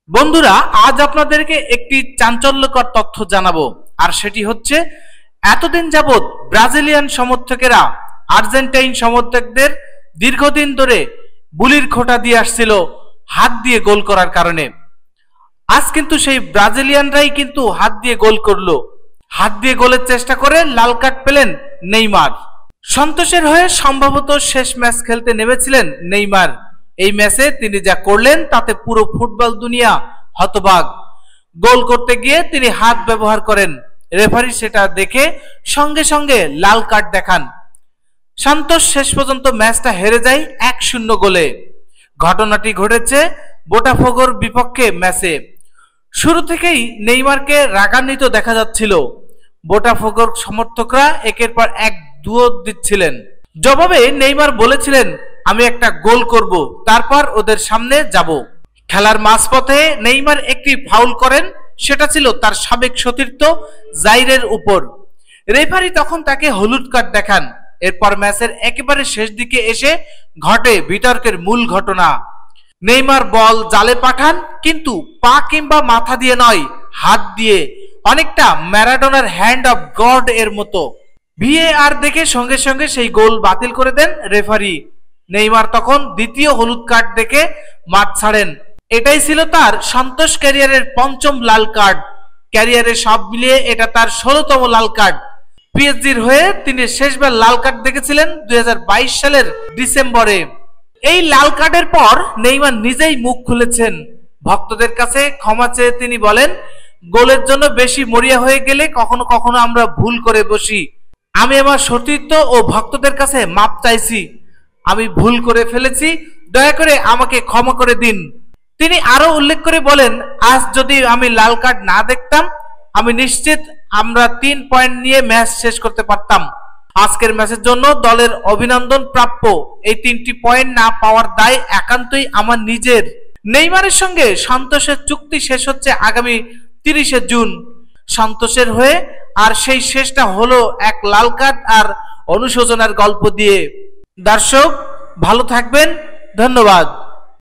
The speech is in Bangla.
বন্ধুরা, আজ আপনাদেরকে একটি চাঞ্চল্যকর তথ্য জানাবো, আর সেটি হচ্ছে এতদিন যাবৎ ব্রাজিলিয়ান সমর্থকেরা আর্জেন্টাইন সমর্থকদের দীর্ঘদিন ধরে বুলির খোঁটা দিয়ে আসছিল হাত দিয়ে গোল করার কারণে। আজ কিন্তু সেই ব্রাজিলিয়ানরাই কিন্তু হাত দিয়ে গোল করলো। হাত দিয়ে গোলের চেষ্টা করে লাল কার্ড পেলেন নেইমার। সন্তোষের হয়ে সম্ভবত শেষ ম্যাচ খেলতে নেমেছিলেন নেইমার। এই ম্যাচে তিনি যা করলেন তাতে পুরো ফুটবল দুনিয়া হতবাক। গোল করতে গিয়ে তিনি হাত ব্যবহার করেন, রেফারি সেটা দেখে সঙ্গে সঙ্গে লাল কার্ড দেখান। সন্তোষ শেষ পর্যন্ত ম্যাচটা হেরে যায় 1-0 গোলে। ঘটনাটি ঘটেছে বোটাফোগোর বিপক্ষে ম্যাচে। শুরু থেকেই নেইমারকে রাগান্বিত দেখা যাচ্ছিল। বোটাফোগোর সমর্থকরা একের পর এক দুয়ো দিচ্ছিলেন। জবাবে নেইমার বলেছিলেন, আমি একটা গোল করব, তারপর ওদের সামনে যাব। খেলার মাঝপথে নেইমার একটি ফাউল করেন, সেটা ছিল তার সাবেক সতীর্থ জাইরের উপর। রেফারি তখন তাকে হলুদ কার্ড দেখান। এরপর ম্যাচের একেবারে শেষ দিকে এসে ঘটে বিতর্কের মূল ঘটনা। নেইমার বল জালে পাঠান, কিন্তু পা কিংবা মাথা দিয়ে নয়, হাত দিয়ে, অনেকটা ম্যারাডোনার হ্যান্ড অফ গড এর মতো। ভিএআর দেখে সঙ্গে সঙ্গে সেই গোল বাতিল করে দেন রেফারি। নেইমার তখন দ্বিতীয় হলুদ কার্ড দেখে মাঠ ছাড়েন। এটাই ছিল তার সন্তোষ ক্যারিয়ারের পঞ্চম লাল কার্ড। ক্যারিয়ারে সব মিলিয়ে এটা তার 16তম লাল কার্ড। পিএসজির হয়ে তিনি শেষবার লাল কার্ড দেখেছিলেন 2022 সালের ডিসেম্বরে। এই লাল কার্ডের পর নেইমার নিজেই মুখ খুলেছেন। ভক্তদের কাছে ক্ষমা চেয়ে তিনি বলেন, গোলের জন্য বেশি মরিয়া হয়ে গেলে কখনো কখনো আমরা ভুল করে বসি। আমি আমার সতীর্থ ও ভক্তদের কাছে মাপ চাইছি। আমি ভুল করে ফেলেছি, দয়া করে আমাকে ক্ষমা করে দিন। তিনি আরো উল্লেখ করে বলেন, আজ যদি আমি লাল কার্ড না দেখতাম, আমি নিশ্চিত আমরা 3 পয়েন্ট নিয়ে ম্যাচ শেষ করতে পারতাম। আজকের ম্যাচের জন্য দলের অভিনন্দন প্রাপ্য। এই 3টি পয়েন্ট না পাওয়ার দায় একান্তই আমার নিজের। নেইমারের সঙ্গে সন্তোষের চুক্তি শেষ হচ্ছে আগামী 30 জুন। সন্তোষের হয়ে আর সেই শেষটা হলো এক লাল কার্ড আর অনুশোচনার গল্প দিয়ে। দর্শক, ভালো থাকবেন। ধন্যবাদ।